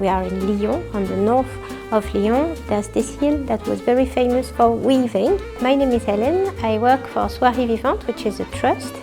We are in Lyon, on the north of Lyon. There's this hill that was very famous for weaving. My name is Hélène. I work for Soirée Vivante, which is a trust.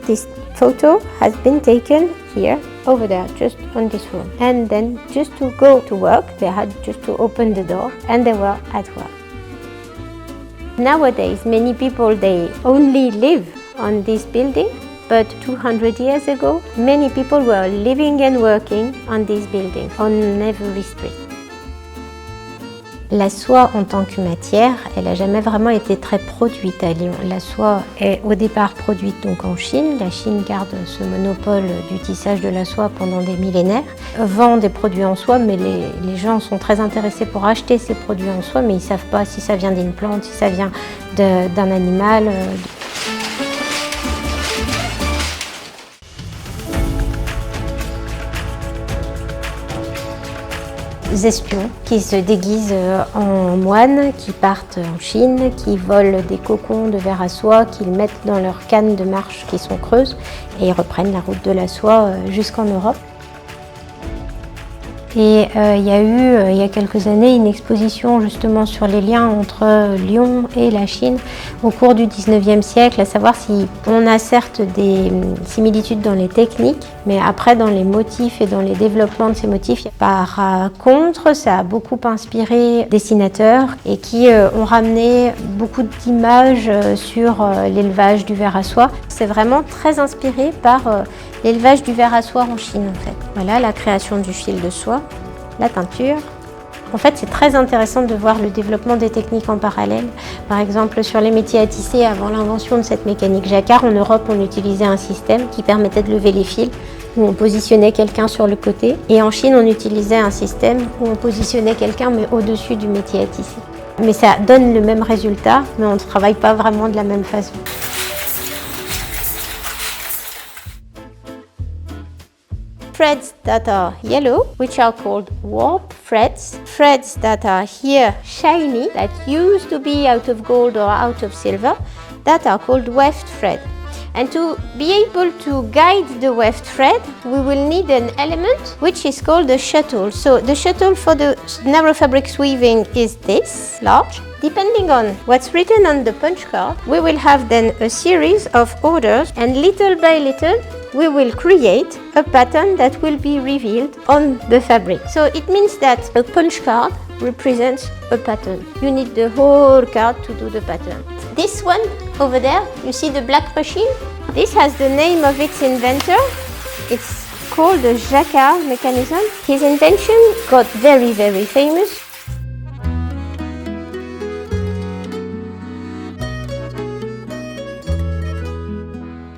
This photo has been taken here, over there, just on this room. And then just to go to work, they had just to open the door and they were at work. Nowadays, many people, they only live on this building, but 200 years ago, many people were living and working on this building, on every street. La soie en tant que matière, elle n'a jamais vraiment été très produite à Lyon. La soie est au départ produite donc en Chine. La Chine garde ce monopole du tissage de la soie pendant des millénaires. Vend des produits en soie, mais les gens sont très intéressés pour acheter ces produits en soie, mais ils ne savent pas si ça vient d'une plante, si ça vient d'un animal. Espions qui se déguisent en moines, qui partent en Chine, qui volent des cocons de verre à soie, qu'ils mettent dans leurs cannes de marche qui sont creuses et ils reprennent la route de la soie jusqu'en Europe. Et il y a eu, il y a quelques années, une exposition justement sur les liens entre Lyon et la Chine au cours du 19e siècle, à savoir si on a certes des similitudes dans les techniques, mais après dans les motifs et dans les développements de ces motifs. Par contre, ça a beaucoup inspiré dessinateurs et qui ont ramené beaucoup d'images sur l'élevage du ver à soie. C'est vraiment très inspiré par l'élevage du ver à soie en Chine en fait. Voilà la création du fil de soie, la teinture. En fait, c'est très intéressant de voir le développement des techniques en parallèle. Par exemple, sur les métiers à tisser, avant l'invention de cette mécanique jacquard, en Europe, on utilisait un système qui permettait de lever les fils, où on positionnait quelqu'un sur le côté. Et en Chine, on utilisait un système où on positionnait quelqu'un, mais au-dessus du métier à tisser. Mais ça donne le même résultat, mais on ne travaille pas vraiment de la même façon. Threads that are yellow, which are called warp threads. Threads that are here shiny, that used to be out of gold or out of silver, that are called weft thread. And to be able to guide the weft thread, we will need an element which is called a shuttle. So the shuttle for the narrow fabrics weaving is this, large. Depending on what's written on the punch card, we will have then a series of orders, and little by little we will create a pattern that will be revealed on the fabric. So it means that a punch card represents a pattern. You need the whole card to do the pattern. This one over there, you see the black machine? This has the name of its inventor. It's called the Jacquard mechanism. His invention got very, very famous.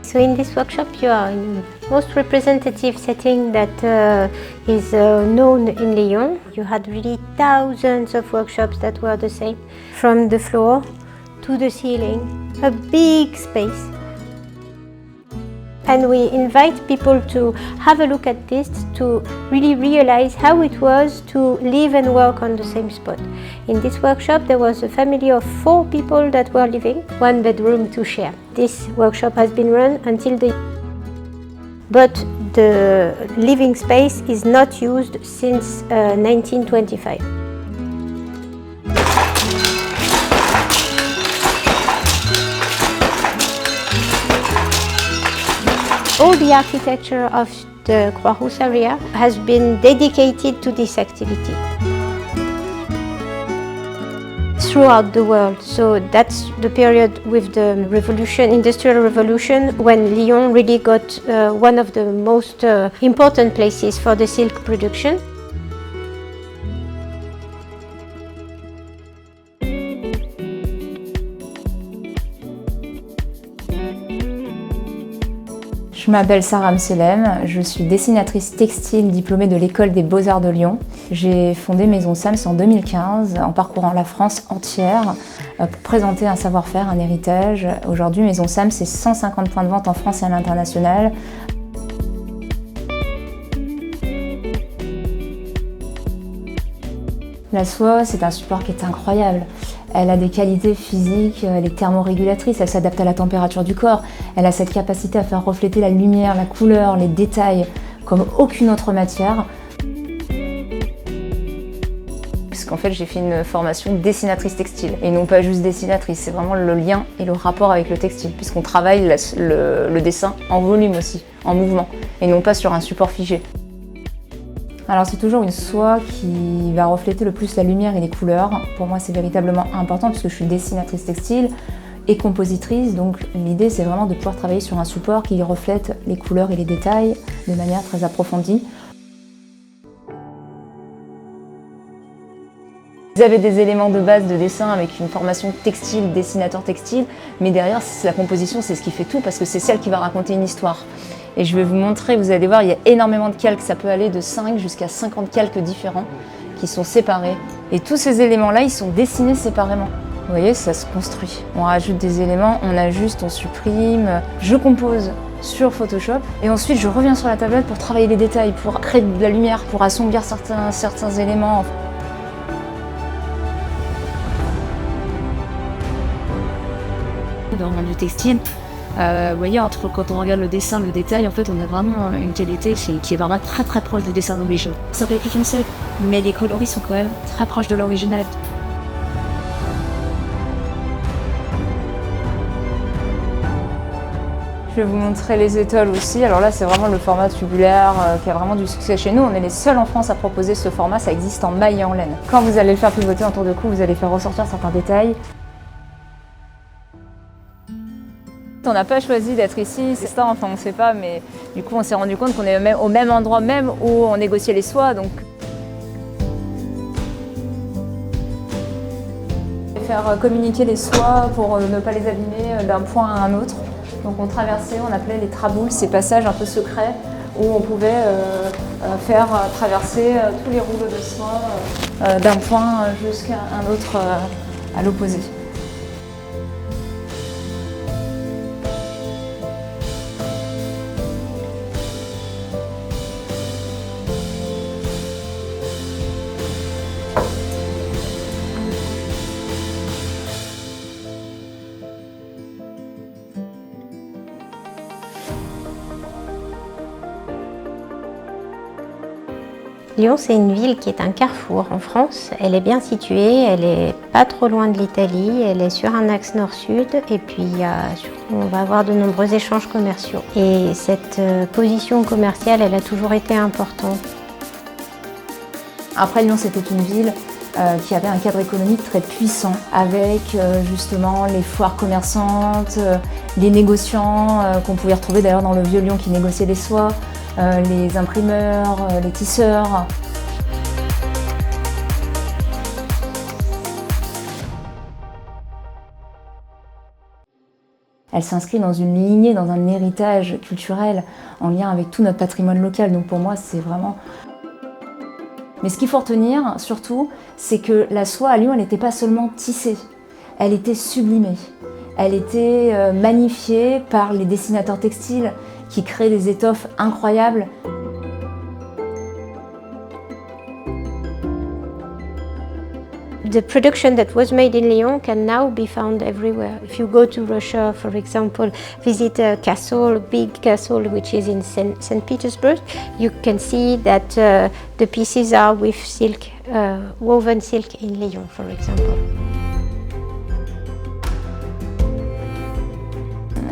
So in this workshop you are in the most representative setting that is known in Lyon. You had really thousands of workshops that were the same, from the floor to the ceiling, a big space. And we invite people to have a look at this to really realize how it was to live and work on the same spot. In this workshop there was a family of 4 people that were living, 1 bedroom to share. This workshop has been run until but the living space is not used since 1925. All the architecture of the Croix-Rousse area has been dedicated to this activity throughout the world. So that's the period with the revolution, industrial revolution, when Lyon really got one of the most important places for the silk production. Je m'appelle Sarah Mselem, je suis dessinatrice textile diplômée de l'École des Beaux-Arts de Lyon. J'ai fondé Maison Sams en 2015 en parcourant la France entière pour présenter un savoir-faire, un héritage. Aujourd'hui, Maison Sams, c'est 150 points de vente en France et à l'international. La soie, c'est un support qui est incroyable. Elle a des qualités physiques, elle est thermorégulatrice, elle s'adapte à la température du corps. Elle a cette capacité à faire refléter la lumière, la couleur, les détails, comme aucune autre matière. puisqu'en fait j'ai fait une formation dessinatrice textile. Et non pas juste dessinatrice, c'est vraiment le lien et le rapport avec le textile, puisqu'on travaille le dessin en volume aussi, en mouvement, et non pas sur un support figé. Alors c'est toujours une soie qui va refléter le plus la lumière et les couleurs. Pour moi c'est véritablement important puisque je suis dessinatrice textile et compositrice, donc l'idée c'est vraiment de pouvoir travailler sur un support qui reflète les couleurs et les détails de manière très approfondie. Vous avez des éléments de base de dessin avec une formation textile, dessinateur textile, mais derrière la composition c'est ce qui fait tout parce que c'est celle qui va raconter une histoire. Et je vais vous montrer, vous allez voir, il y a énormément de calques, ça peut aller de 5 jusqu'à 50 calques différents qui sont séparés. Et tous ces éléments-là, ils sont dessinés séparément. Vous voyez, ça se construit. On rajoute des éléments, on ajuste, on supprime. Je compose sur Photoshop et ensuite je reviens sur la tablette pour travailler les détails, pour créer de la lumière, pour assombrir certains éléments. Dans le monde du textile, vous voyez, quand on regarde le dessin, le détail, en fait, on a vraiment une qualité qui est vraiment très très proche du dessin d'origine. Ça peut être qu'une seule, mais les coloris sont quand même très proches de l'original. Je vais vous montrer les étoiles aussi. Alors là, c'est vraiment le format tubulaire qui a vraiment du succès chez nous. On est les seuls en France à proposer ce format. Ça existe en maille et en laine. Quand vous allez le faire pivoter en tour de cou, vous allez faire ressortir certains détails. On n'a pas choisi d'être ici, c'est ça, enfin on ne sait pas, mais du coup on s'est rendu compte qu'on est au même endroit même où on négociait les soies. Donc faire communiquer les soies pour ne pas les abîmer d'un point à un autre. Donc on traversait, on appelait les traboules, ces passages un peu secrets où on pouvait faire traverser tous les rouleaux de soie d'un point jusqu'à un autre à l'opposé. Lyon, c'est une ville qui est un carrefour en France. Elle est bien située, elle est pas trop loin de l'Italie, elle est sur un axe nord-sud et puis on va avoir de nombreux échanges commerciaux. Et cette position commerciale, elle a toujours été importante. Après, Lyon, c'était une ville qui avait un cadre économique très puissant avec justement les foires commerçantes, les négociants qu'on pouvait retrouver d'ailleurs dans le vieux Lyon qui négociait les soies, les imprimeurs, les tisseurs. Elle s'inscrit dans une lignée, dans un héritage culturel en lien avec tout notre patrimoine local. Donc pour moi, c'est vraiment... Mais ce qu'il faut retenir, surtout, c'est que la soie à Lyon, elle n'était pas seulement tissée, elle était sublimée. Elle était magnifiée par les dessinateurs textiles qui créent des étoffes incroyables. The production that was made in Lyon can now be found everywhere. If you go to Russia, for example, visit a castle, a big castle which is in St. Petersburg, you can see that the pieces are with silk, woven silk in Lyon, for example.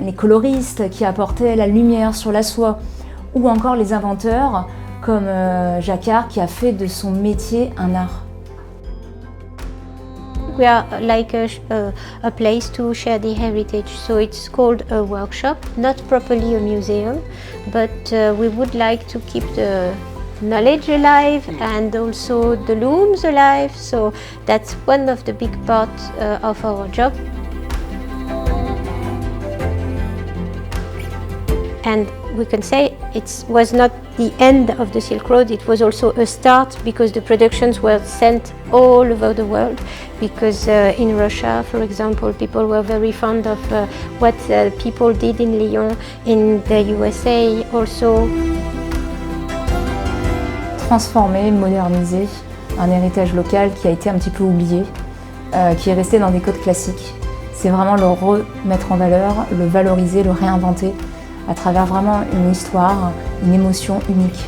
Les coloristes qui apportaient la lumière sur la soie, ou encore les inventeurs comme Jacquard qui a fait de son métier un art. We are like a place to share the heritage, so it's called a workshop, not properly a museum, but we would like to keep the knowledge alive and also the looms alive, so that's one of the big parts of our job. And we can say it was not the end of the Silk Road, it was also a start because the productions were sent all over the world. Because in Russia, for example, people were very fond of what people did in Lyon, in the USA also. Transformer, moderniser un héritage local qui a été un petit peu oublié, qui est resté dans des codes classiques. C'est vraiment le remettre en valeur, le valoriser, le réinventer à travers vraiment une histoire, une émotion unique.